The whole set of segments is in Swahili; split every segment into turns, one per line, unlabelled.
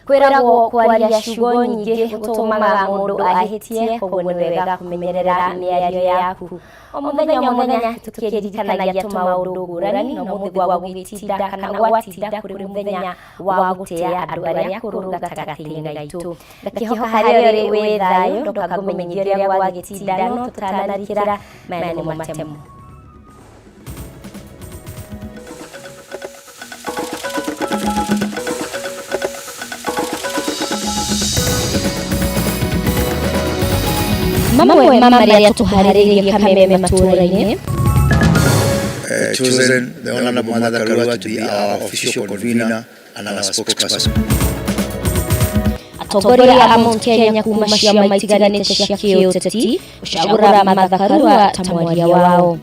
Kwiragwo kwaria ciugo nyingĩ gũtũmaga mũndũ ahĩtie, koguo nĩ wega kũmenyerera mĩario yaku. O mũthenya tũkĩririkanagia tũmaũndũ ngũrani, na ũmũthĩ gwa gũgĩtinda kana gwatinda kũrĩ mũthenya wa gũtĩa andũ arĩa akũrũ gatagatĩ-inĩ gaitũ. Ndakĩhoka harĩa ũrĩ wĩ thayũ, ndoka ngũmenyithia ũrĩa gwagĩtinda no tũtanarikĩra maya nĩmo matemo. Mamwe marĩa tũharĩrĩirie Kameme matũũra-inĩ.
Chosen the Honorable Martha Karua to be our official convener and our spokesperson.
Atongoria a Mount Kenya kuma ciama itiganĩte cia kĩũteti gũcagũra Martha Karua ta mwaria wao.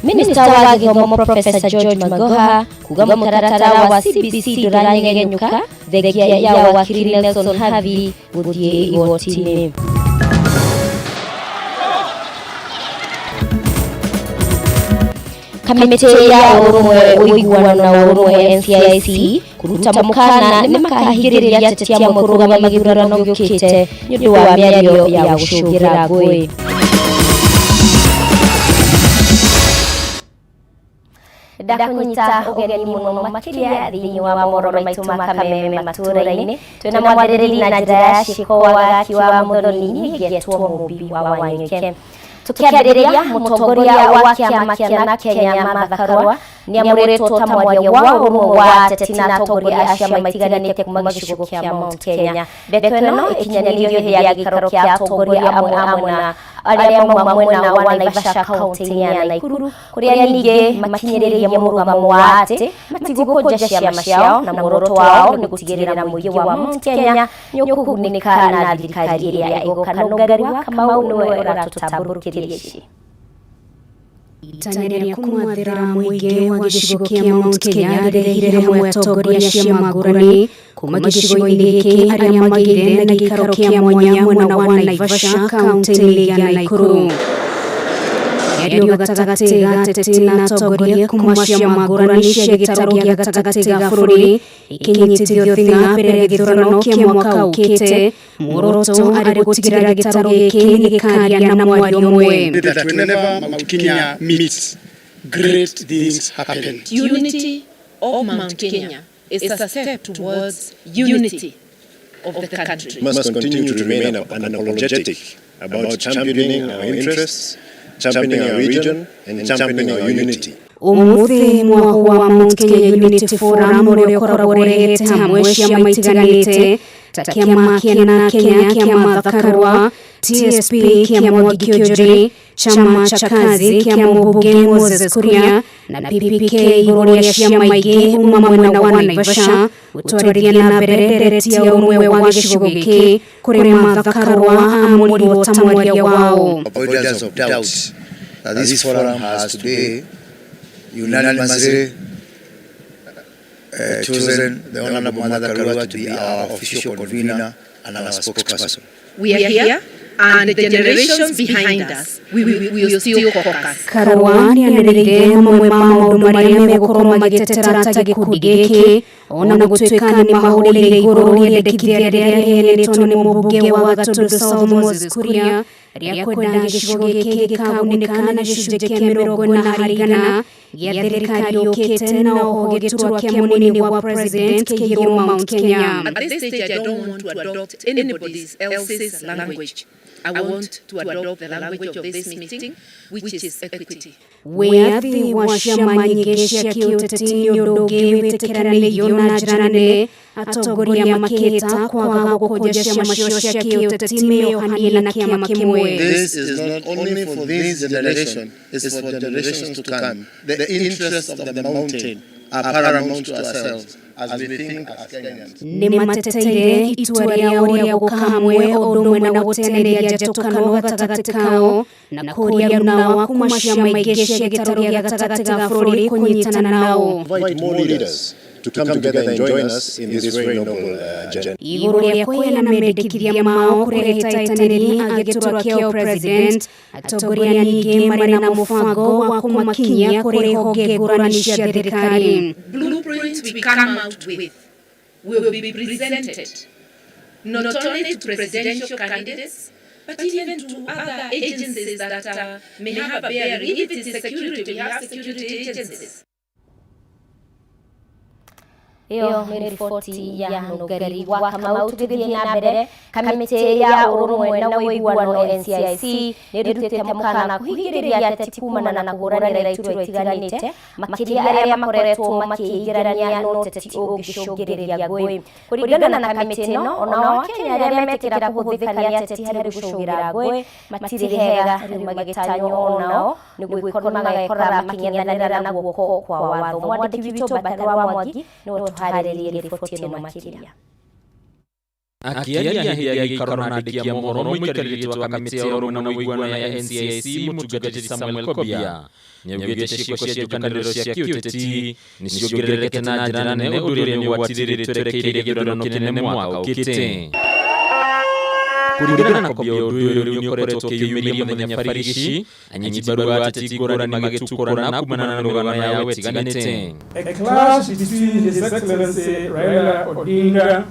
Minista wa Gĩthomo Professor George Magoha kuga mũtaratara wa CBC ndũranyegenyũka thengia ya wakiri Nelson Havi gũthiĩ igoti-inĩ. Kamĩtĩ ya ũrũmwe ũiguano na ũrũmwe NCIC kũruta mũkana nĩ makahingĩrĩria ateti amwe kũrũgama gĩthurano gĩũkĩte nĩ ũndũ wa mĩario ya gũcũngĩra ngũĩ. Ndakunyita ũgeni mũno makĩria thĩinĩ wa mohoro maitũ ma Kameme matũũra-inĩ. Twĩna mwathĩrĩri na njĩra ya ciĩko wagaki wa Muthoni nĩgetwo mũmbi wa Wanyũke. Tukĩambĩrĩria mũtongoria wa kĩama kĩa Kenya Martha Karua nĩamũrĩtwo ta mwaria wa ũrũmwe wa ateti na atongoria a ciama itiganĩte kuma gĩcigo kĩa Mount Kenya. Ndeto ĩno ĩkinyanĩrio hĩndĩ ya gĩikaro kĩa atongoria amwe na arĩa mauma mwena wa Naivasha kaunti-inĩ ya Nakuru, kũrĩa ningĩ makinyĩrĩirie mũrũgamo wa atĩ matigũkũnja ciama ciao na muoroto wao nĩ gũtigĩrĩra mũingĩ wa Mount Kenya nĩũkũgunĩka na thirikari ĩrĩa ĩgoka. Nũngari wa Kamau nĩwe ũratũtambũrũkĩria ici.
Itanya rĩa kũmwathĩra mũingĩ wa gĩcigo kĩa Mount Kenya rĩrehire hamwe atongoria a ciama ngũrani kuma gĩcigo-inĩ gĩkĩ arĩa magĩire na gĩikaro kĩa mwanya mwena wa Naivasha kaunti-inĩ ya Nakuru. Mĩario gatagatĩ ga ateti na atongoria kuma ciama ngũrani cia gĩtarũ gĩa gatagatĩ ga bũrũri ikinyitithio thing'a mbere ya gĩthurano kĩa mwaka ũkĩte. Muoroto arĩ gũtigĩrĩra gĩtarũ gĩkĩ nĩ gĩkaria na mwario ũmwe.
That whenever Mount Kenya meets, great things happen.
Unity of Mount Kenya is a step towards unity of the country.
We must continue to remain unapologetic about championing our interests, championing our region, and championing our unity.
Ũmũthĩ mwaho wa Mount Kenya Unity Forum ũrĩa ũkoragwo ũrehete hamwe ciama itiganĩte ta kĩama kĩa Kenya kĩa Martha Karua, TSP kĩa Mwangi Kĩũnjũrĩ, chama cha kazi kĩa mũmbunge Moses Kuria na PPK igũrũ rĩa ciama ingĩ uma mwena wa Naivasha gũtwarithia na mbere ndereti ya ũrũmwe wa gĩcigo gĩkĩ kũrĩ Martha Karua amũrirwo ta mwaria wao.
Avoidance of doubt that this forum has today unanimously chosen the Honorable Martha Karua to be our official convener and our spokesperson.
We are here and the generations behind us will still focus.
Karua nĩanĩrĩire mamwe ma maũndũ marĩa megũkorwo magĩtetera ta gĩkundi gĩkĩ, ona gũtuĩka nĩ mahũrĩire igũrũ rĩendekithia rĩrĩa rĩheanĩtwo nĩ mũmbunge wa Gatũndũ South Moses Kuria rĩa kwenda gĩcigo gĩkĩ gĩkagunĩka na gĩcunjĩ kĩa 40% gĩa thirikari yũkĩte na oho gĩturwa kĩa mũnini wa president kĩigĩrwo Mount Kenya.
At this stage, I don't want to adopt anybody else's language. I want to adopt the language of this meeting, which is equity.
Wĩyathi wa ciama nyingĩ cia kĩũteti nĩ ũndũ ũngĩ wĩtĩkĩranĩirio na njĩra nene, atongoria makĩhĩta kwaga gũkũnja ciama cio cia kĩũteti meyohanie na kĩama kĩmwe.
This is not only for this generation, it's for generations to come. The interests of the mountain are paramount to ourselves as we think as Kenyans.
Nĩ mateteire itua rĩa ũrĩa gũka hamwe o ũndũ ũmwe na gũteanĩria njatũkano gatagatĩ kao na kũria rũna kuma ciama ingĩ cia gĩtarũ gĩa gatagatĩ ga bũrũri kũnyitana nao.
Invite more leaders
to come together and join us in this very noble agenda.
Iguru rĩa kũheana mao kũrĩa hĩtahĩtanĩri agĩturwo kĩo president atongoria ningĩ marĩ na mũbango wa kũmakinyia kũrĩ honge ngũrani cia thirikari.
Blueprint we come out with will be presented not only to presidential candidates, but even to other agencies that may have a bearing. If it is security, we have security agencies.
Iyo ni ripoti ya Munugari wa Kamau. Tugithie na mbere, kamiti ya urumwe na wĩiguano NCIC nĩrutĩte mũkana kũhingĩrĩria ateti kumana na kũhũranĩra iturwa itiganĩte makĩria arĩa makoretwo makĩingĩrania na ũteti ũngĩcũngĩrĩria ngũĩ. Kũringana na kamiti ĩno, onao Akenya arĩa metĩkĩra kũhũthĩka nĩ ateti harĩ gũcũngĩra ngũĩ matirĩ hega, rĩu magĩtanywo onao nĩguo magekora makĩng'ethanĩra na guoko kwa watho. Mwandĩki witũ Batara wa Mwangi nĩwe tũharĩrĩirie riboti ĩno makĩria.
Akiaria hĩa gĩikaro na andĩki a mohoro mũikarĩri gĩtĩ wa kamĩtĩ ya ũrũmwe na wĩiguano ya NCIC mũtungatĩri Samuel Kobia nĩaugĩte ciĩko cia njũkanĩrĩro cia kĩũteti nĩciongerereke na njĩra nene ũndũ ũrĩa nĩũgwatĩrĩire twerekeire gĩthurano kĩnene mwaka ũkĩte. Kũringana na Kobia, ũndũ ũyũ rĩu nĩũkoretwo ũkĩyumĩria mũthenya barigici anyinyi mbaru a ateti ngũrani magĩtukũrana kumana na mĩrũgamo yao ĩtiganĩte.
A clash between His Excellency Raila Odinga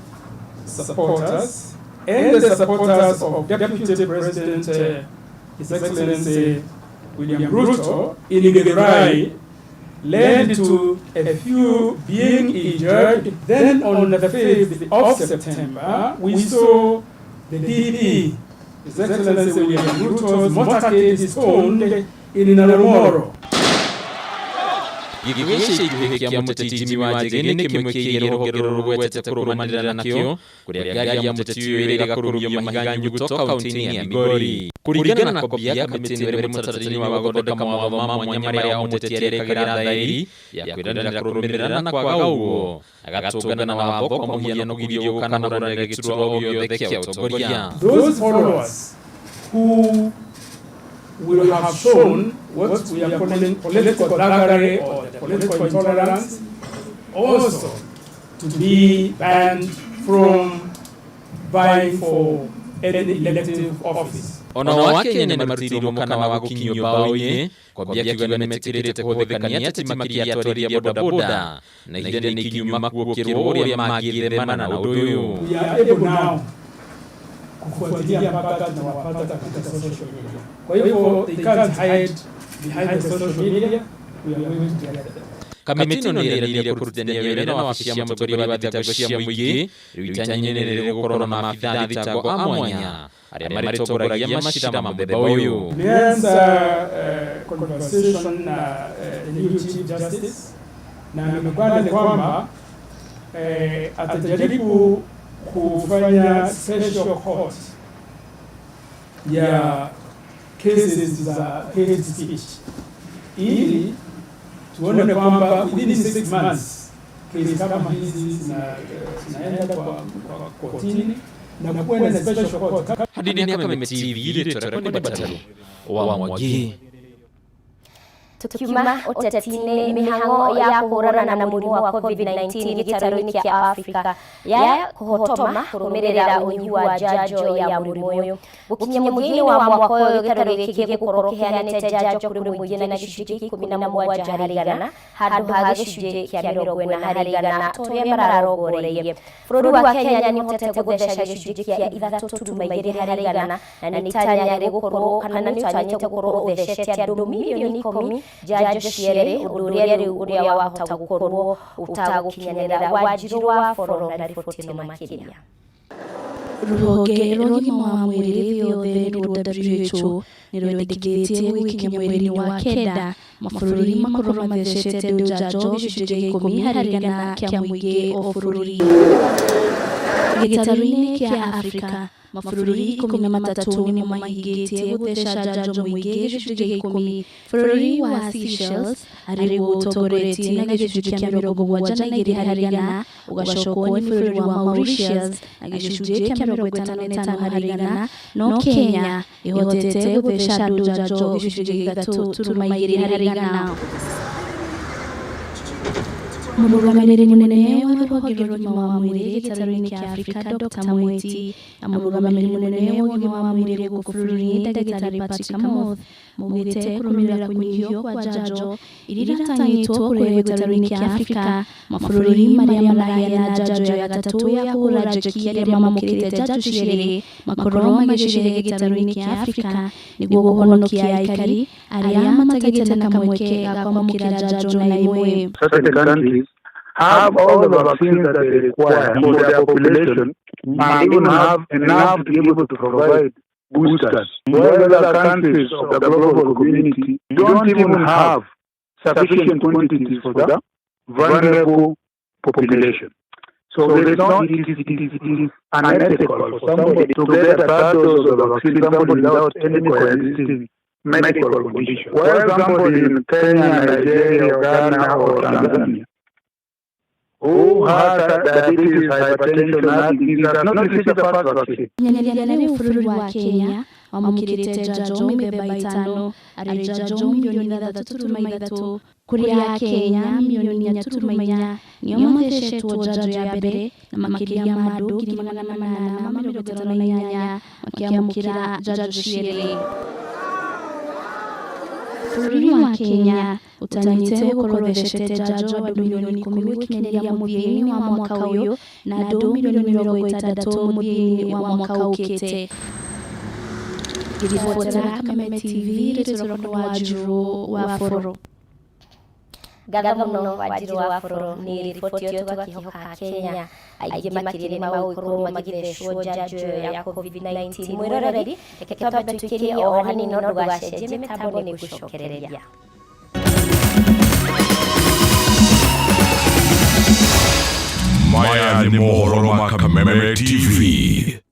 supporters and the supporters of Deputy President His Excellency William Ruto in Githurai led to a few being injured. Then on the 5th of September, we saw the DP, His Excellency William Ruto's motorcade disowned in Narumoro.
Gĩkĩgĩcia ikuhĩ kĩa mũteti Jimmy Wanjigi nĩ kĩmwe kĩa rũhonge rũrũ rwetete kũrũmanĩrĩra nakĩo kũrĩa ngari ya mũteti ũyũ ĩrĩ ĩgakurumio Mahiga Nyuguto kaunti-inĩ ya Migori. Kũringana na Kobia, kamĩtĩ ĩno ĩrĩ mũtaratara-inĩ wa gũthondeka mawatho ma mwanya marĩa o mũteti erĩkagĩra thaĩri ya kwĩranĩra kũrũmĩrĩra na kwaga ũguo agatũngana na watho kwa mũhiano githio kana hũranĩra gĩturwa o gĩothe kĩa ũtongoria.
Those followers who will have shown what we are calling political thuggery or the political intolerance also to be banned from vying for any elective office.
Onao Akenya nĩmarutĩirwo mũkana wa gũkinyio mbaũ-inĩ, Kobia akiuga nĩmetĩkĩrĩte kũhũthĩkania atĩ makĩria atwarithia bodaboda na ihinda nĩ ikinyuma guokĩrwo ũrĩa mangĩthemana na ũndũ ũyũ.
We are able now kufuatilia mpaka tunawapata katika social media. Kwa hivyo they can't hide behind the social media. We are going to get them.
Kamĩtĩ ĩno nĩĩrĩrĩire kũrutithania wĩra na wabici cia mũtongoria wa thitango cia mũingĩ, rĩu itanya-inĩ nĩ gũkorwo na maabitha thitango a mwanya arĩa marĩtongoragia macira ma mũthemba ũyũ.
Tumeanza conversation na the new Chief Justice na nimekubali kwamba atajaribu kufanya special court ya cases za hate speech ili tuone kwamba within 6 months kesi kama hizi zinaenda kwa kotini na kuwe na special court.
Hadi ni Kameme TV ile turekodi Bataru wa Mwangi.
Tukiuma ũteti-inĩ, mĩhang'o ya kũhũrana na mũrimũ wa COVID-19 gĩtarũ-inĩ kĩa Afrika ya kũhotoma kũrũmĩrĩra ũnyihu wa njanjo ya mũrimũ ũyũ. Gũkinya mũthia-inĩ wa mwaka ũyũ gĩtarũ gĩkĩ gĩgũkorwo kĩheanĩte njanjo kũrĩ mũingĩ na gĩcunjĩ kĩa 17 harĩ igana handũ ha gĩcunjĩ kĩa 40 harĩ igana torĩa mararongoreirie. Bũrũri wa Kenya nĩũhotete gũtheca gĩcunjĩ kĩa 3.2 harĩ igana na nĩtanya gũkorwo kana nĩũtanyĩte gũkorwo ũthecete andũ milioni 10 njanjo cierĩ, ũndũ ũrĩa rĩu ũrĩa wahota gũkorwo ũtagũkinyanĩra. Wanjiru wa Foro na riboti ĩno makĩria.
Rũhonge rwa ũgima wa mwĩrĩ thĩ yothe rwa WHO nĩrwendekithĩtie gũkinya mweri wa kenda mabũrũri makorwo mathecete njanjo gĩcunjĩ gĩa 10 harĩ igana kĩa mũingĩ o bũrũri. Gĩtarũ-inĩ kĩa Afrika mabũrũri 13 nĩmo mahingĩtie gũtheca njanjo mũingĩ gĩcunjĩ gĩa 10. Bũrũri wa Seychelles arĩ guo ũtongoretie na gĩcunjĩ kĩa 72 harĩ igana, ũgacokwo nĩ bũrũri wa Mauritius na gĩcunjĩ kĩa 55 harĩ igana, no Kenya ĩhotete gũtheca andũ njanjo gĩcunjĩ gĩa 3.2 harĩ igana. Murugamire munene w'uruhogero rw'imawamwirire gitaruni cy'Afrika Dr. Mweti amurugamire munene w'imawamwirire gufururi Dr. Patrick Kamoth mugite kurumira kunyiyo kwa jajo iriratangitwa kurebe gitaruni cy'Afrika mafururi Maria Malaya na jajo ya tatu ya hura jaki mama mukirite jajo shirere makoroma gishirere gitaruni cy'Afrika nigwo guhonokia ikari ariama tagite nakamweke akwamukira jajo na imwe.
Have all the vaccines that they require for their population, and even have enough to be able to provide boosters. Whereas other countries of the global community don't even have sufficient quantities for the vulnerable population. So it is unethical for somebody to get a third dose of the vaccine, somebody without any coexisting medical condition. Whereas somebody in Kenya, Nigeria, Ghana, or Tanzania who has diabetes, hypertension, these are not received the first vaccine.
Nyanyanyane ufururi wa Kenya wamukirite jajo mibeba 5 ari jajo milioni 3.3 kuri ya Kenya milioni 3.4 niyo muteshe tu jajo ya bere na makiria madu kiri magana 858 makiamukira jajo shirele. Ufururi wa Kenya utanyite gukoresheje jajo wa milioni 10 w'ikinyeri mubiri wa mwaka uyu na 2,600 mubiri wa mwaka ukete. Irifuatana Kameme TV ritorono wajuru wa foro.
Gavana wajiri wa foro ni ripoti yote kwa kihoka Kenya aije makiriri maukuru magire shoja jo ya COVID-19 mwiroreri ekekaba tukiri ohani no rwasheje metambo ni gushokereria.
Maya ni mohoro ma Kameme TV.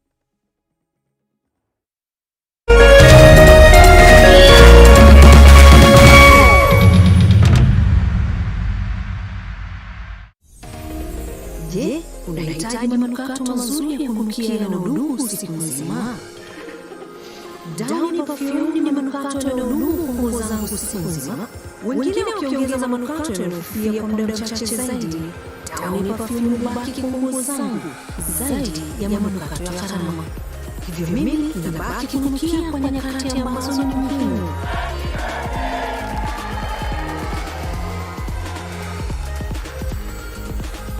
Je, unahitaji manukato mazuri ya kunukia yanayodumu siku nzima? Downy Perfume ni manukato yanayodumu kwa nguo zangu siku nzima. Wengine wakiongeza manukato yanayofifia kwa muda mchache zaidi. Downy Perfume hubaki kwa nguo zangu zaidi ya manukato ya gharama. Hivyo mimi ninabaki kunukia kwa nyakati ambazo ni muhimu.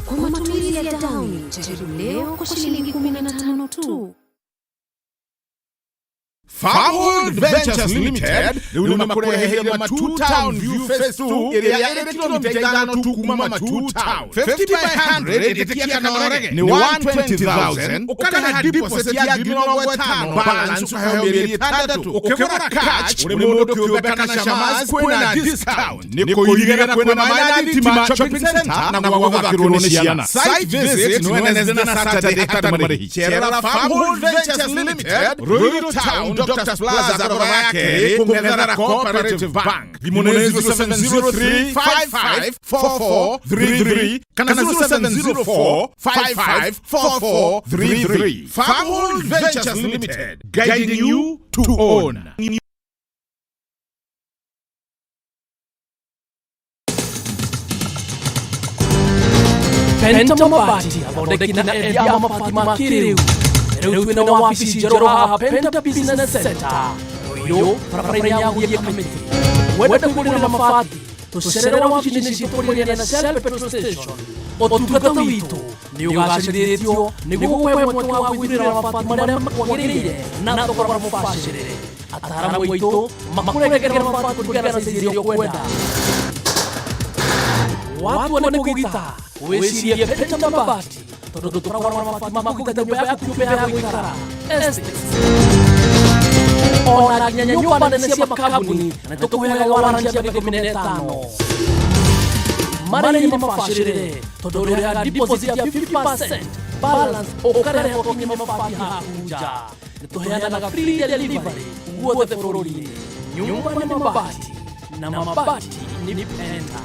Kwa matumizi ya Downy, jaribu leo kwa shilingi 15 tu.
Farmhold Ventures Limited unakurehera ma 2 Town View Phase 2 area ya kilomita 5 tu kuma ma 2 Town 50 by 100 itikia na orege ni 120,000 ukana deposit ya 5,000 balance ukahayo meri 3 ukekora catch uri mundo kyobeka na shamaz kwena discount niko yigera kwena maina tima shopping center na kwa kironeshiana site visit no enezena Saturday akadamare chera Farmhold Ventures Limited Ruiru Town Dr. Plaza barabara yake kuongezana Cooperative Bank limonezi 0703554433 kana 0704554433 Farmhold Ventures Limited guiding you to own.
Penta mabati abodekina edia mabati makiriu Erewina wafisi jeroha Penta Business Center Yo praprenya huye kamiti Weda kuri na mafati Tuserera wafisi nisipuri na Shell petrol station Otukata wito Niugashiretio Niguwe mwetu wa witira wafati Manema kwagirire Nato kwa mufashire Atara mwito Makure kera mafati Kugana sirio kwenda Watu wanekugita Uwesirie Penta mabati Todo para uma makuka da bea kubea wikara Ona nyanyuba na sia makabuni na tokuhega waranja bego minetano Mara ni mafashire todo ya deposit ya 50% balance okare ko ni mafati hakuja nitohea na free delivery uote forori nyumba ni mabati na mabati ni Penta.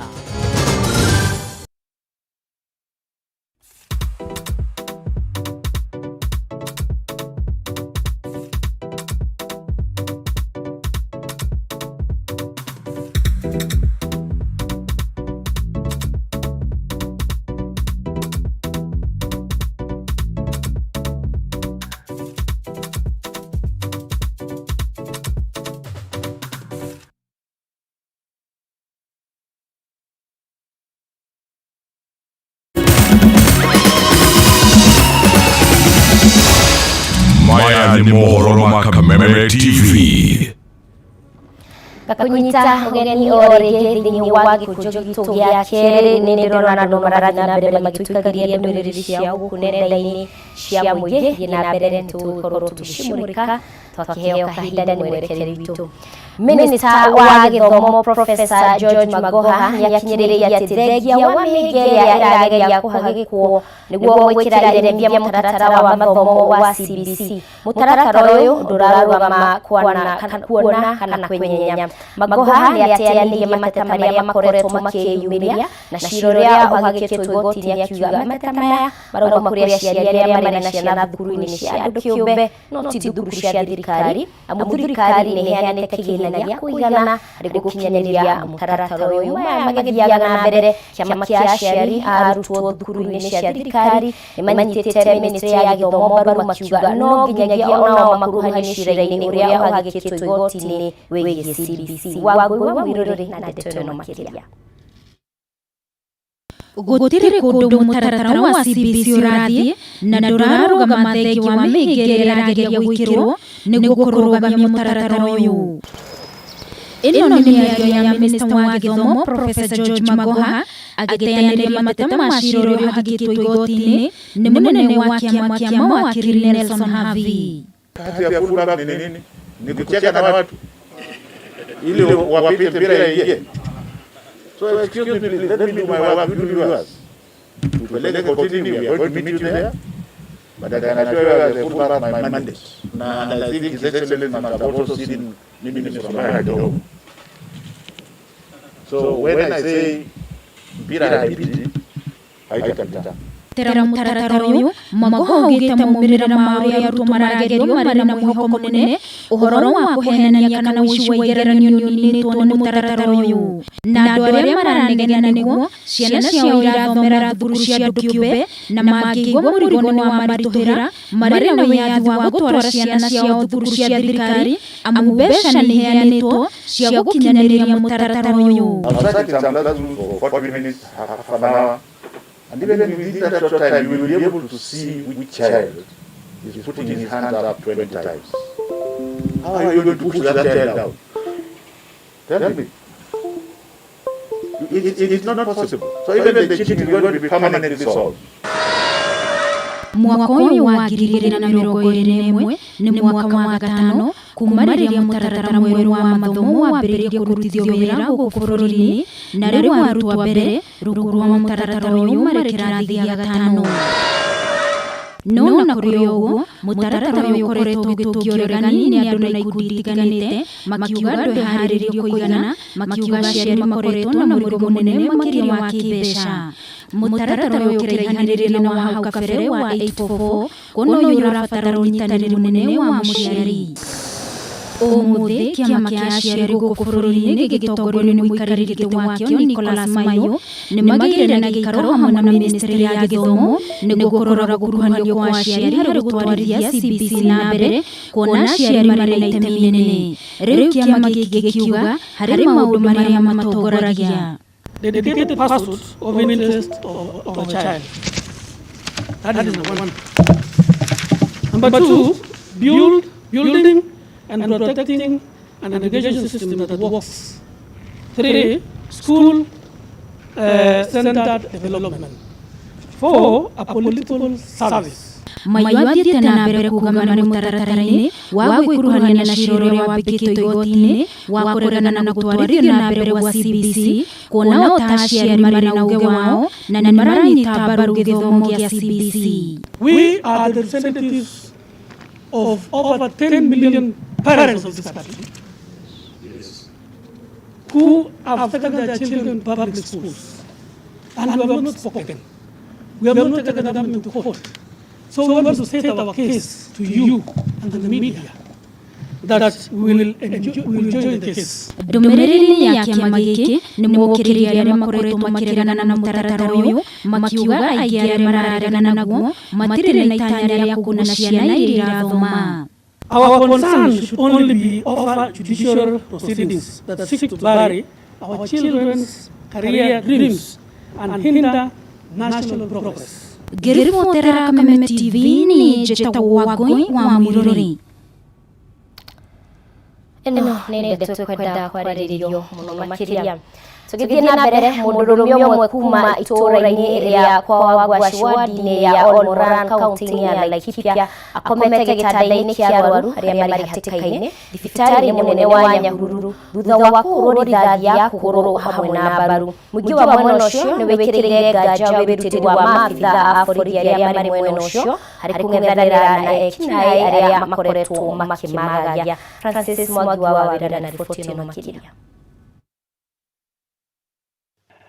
ni mohoro ma Kameme TV.
Kakunyita ugeni orege thini wagi kujogi ya kere nindorona no maradi na mbere magitukagiria nduriri cia kunenda-ini cia muige na mbere tukorwo tushimurika twakiheo kahinda ni mwerekeri witu. Minista wa Githomo Professor George Magoha nĩakinyĩrĩirie atĩ thengia wa mĩhĩnga ĩrageria kũhagĩkwo nĩguo gwĩkĩra mũtaratara wa mathomo wa CBC. Mũtaratara ũyũ ndũrarũgama kuona kana kwĩnyenya. Magoha nĩateanĩirie mateta marĩa makoretwo makĩyumĩria na cira ũrĩa ũhagĩkĩtwo igoti-inĩ akiuga mateta maya marauma kũrĩ aciari arĩa marĩ na ciana thukuru-inĩ cia andũ kĩũmbe no ti thukuru cia thirikari, amu thirikari nĩ ĩheanĩte kĩgĩna gĩa kũigana harĩ gũkinyanĩria mũtaratara ũyũ. Maya magĩthiaga na mbere kĩama kĩa aciari a arutwo thukuru-inĩ cia thirikari nĩmanyitĩte ministry ya gĩthomo mbaru makiuga no nginyagia onao makuruhanio cira-inĩ ũrĩa ũhagĩkĩtwo igoti-inĩ wĩgiĩ CBC. Wangũi wa Mwirũrĩ na ndeto ĩno makĩria.
Gũtirĩ kũndũ mũtaratara wa CBC ũrathiĩ na ndũrarũgama thengia wa mĩhĩnga ĩrĩa ĩrageria gwĩkĩrwo nĩguo kũrũgamia mũtaratara ũyũ. Ĩno nĩ mĩario ya minista wa gĩthomo Professor George Magoha agĩteanĩria mateta ma cira ũrĩa ũhagĩkĩtwo igoti-inĩ nĩ mũnene wa kĩama kĩa mawakiri Nelson Havi.
Kazi ya fullback ni nini? Ni kucheka na watu ili wapite mpira ingie. So excuse me, let me do my work, you do yours. Tupeleke kotini, we are going to meet you there. But I can assure you as a fullback my mandate. And I think His Excellency must have also seen me from my door. So when I say mpira haipiti, haitapita.
Tera mũtaratara ũyũ Magoha augĩte maumĩrĩra ma ũrĩa arutwo maragerio marĩ na mwĩhoko mũnene ũhoro wa kũhenania kana ũici wa igeranio nĩũninĩtwo nĩ mũtaratara ũyũ. Na andũ arĩa maranegena nĩguo ciana ciao irathomera thukuru cia andũ kĩũmbe na mangĩigua mũrigo nĩ wa maritũhĩra marĩ na wĩyathi wa gũtwara ciana ciao thukuru cia thirikari amu mbeca nĩ iheanĩtwo cia gũkinyanĩrĩria mũtaratara ũyũ.
And even within that short time, you will be able to see which child is putting his hands up 20 times. How are you going to push that child down? Tell me. It is not possible. So even the cheating is going to be permanently solved.
Mwaka ũyũ wa 2021 nĩ mwaka wa gatano kuma rĩrĩa mũtaratara mwerũ wa mathomo wambĩrĩirie kũrutithio wĩra gũkũ bũrũri-inĩ na rĩu arutwo a mbere rungu rwa mũtaratara ũyũ marĩ kĩrathi gĩa gatano. No na kũrĩ ũguo mũtaratara ũyũ ũkoretwo ũgĩtũngio ũregani nĩ andũ na ikundi itiganĩte makiuga ndũharĩrĩirio kũigana, makiuga aciari makoretwo na mũrigo mũnene makĩria wa kĩmbeca. Mũtaratara ũyũ ũkĩraihanĩrĩria na wa hau kabere wa 844 kuona ũyũ ũrabatara ũnyitanĩri mũnene wa mũciari. Ũmũthĩ kĩama kĩa aciari gũkũ bũrũri-inĩ gĩgĩtongorio nĩ mũikarĩri gĩtĩ wakĩo Nicholas Maiyo nĩ magĩire na gĩikaro hamwe na ministry ya gĩthomo nĩguo kũrora gũkuruhanio kwa aciari harĩ gũtwarithia CBC na mbere kuona aciari marĩ na itemi inene. Rĩu kĩama gĩkĩ gĩkiuga harĩ maũndũ marĩa matongoragia.
The dedicated pursuit of interest of a child. That is number one. Number two, building and protecting an education system that works. 3, school-centered development. 4, a political service.
Maiyo athiĩte na mbere kuuga marĩ mũtaratara-inĩ wa gwĩkuruhania na cira ũrĩa wambĩkĩtwo igoti-inĩ wa kũregana na gũtwarithio na mbere gwa CBC kuona o ta aciari marĩ na ũũgĩ wao na nĩ maranyita mbaru gĩthomo gĩa CBC.
We are the representatives of over 10 million parents of this country who have taken their children to public schools and we have not spoken. We have not taken them to court. So we want to state our case to you and the media that we will enjoy the case.
Ndũmĩrĩri ya kĩama gĩkĩ nĩ mũkĩrĩria arĩa makoretwo makĩregana na mũtaratara ũyũ makiuga aingĩ arĩa mararegana naguo matirĩ na itanya rĩa kũguna ciana iria irathoma.
Our concern should only be over judicial proceedings that seek to bury our children's career dreams and hinder national progress.
Ngĩribotera Kameme TV ni njĩtagwo Wangũi wa Mwirũrĩ.
ĩno nĩ ndeto tũkwenda kwarĩrĩrio mũno makĩria. Tũgĩthiĩ na mbere, mũndũrũme ũmwe kuma itũũra-inĩ rĩa kwa Gwashi wadi-inĩ ya Olmoran kaunti-inĩ ya Laikipia akomete gĩtanda-inĩ kĩa arwaru arĩa marĩ hatĩka-inĩ thibitarĩ mũnene wa Nyahururu thutha wa kũhũrwo rithathi ya kũhũrwo hamwe na mbaru. Mũingĩ wa mwena ũcio nĩ wĩkĩrĩire nganja wĩrutĩri wa maabitha a borithi arĩa marĩ mwena ũcio harĩ kũng'ethanĩra na ekinaĩ arĩa makoretwo makĩmagagia. Francis Mwangi wa Wawĩra na riboti ĩno makĩria.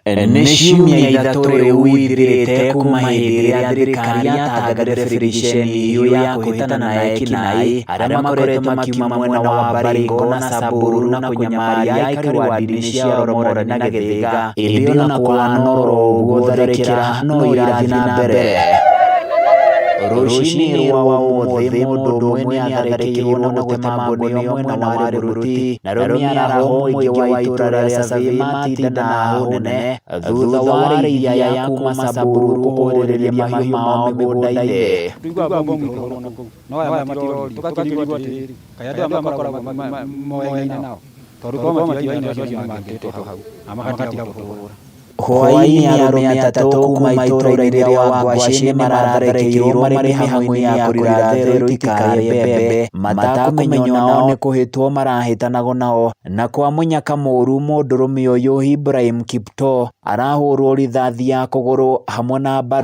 Nĩ ciumia ithatũ rĩu ithirĩte kuma hĩndĩ ĩrĩa thirikari yatangathire biriceni hiũ ya kũhĩtana na ekinaĩ arĩa makoretwo makiuma mwena wa Baringo na Samburu na kũnyamaria aikari wa ndini cia Oromo na Gĩthĩga. Ĩndĩ ona kũhana oro ũguo tharĩkĩra no irathiĩ na mbere. Rũcinĩ rwa ũmũthĩ mũndũ ũmwe nĩ atharĩkĩirwo na gũtema mbũnĩ mwena wa Rũruti na rũmĩaraho mũingĩ wa itũũra rĩa Savĩ matinda na hũ nene thutha wa raia ya kuma Samburu kũhũrĩrĩria mahiũ mao mĩgũnda-inĩ.
No aya matirori tũkakĩrigwo atĩrĩrĩ kaĩ andũ aya makoragwo moyaine nao tondũ korwo matioyaine acio mangĩtwo hau na magatiga kũhũra.
Hwaĩ-inĩ arũme atatũ kuma itũũra-inĩ rĩa Gwashi nĩ maratharĩkĩirwo marĩ mĩhang'o-inĩ ya kũrira therũ itikarie mbembe matakũmenya onao nĩ kũhĩtwo marahĩtanago nao. Na kwa mũnyaka mũũru mũndũrũme ũyũ Ibrahim Kiptoo arahũrwo rithathi ya kũgũrũ hamwe na mbaru.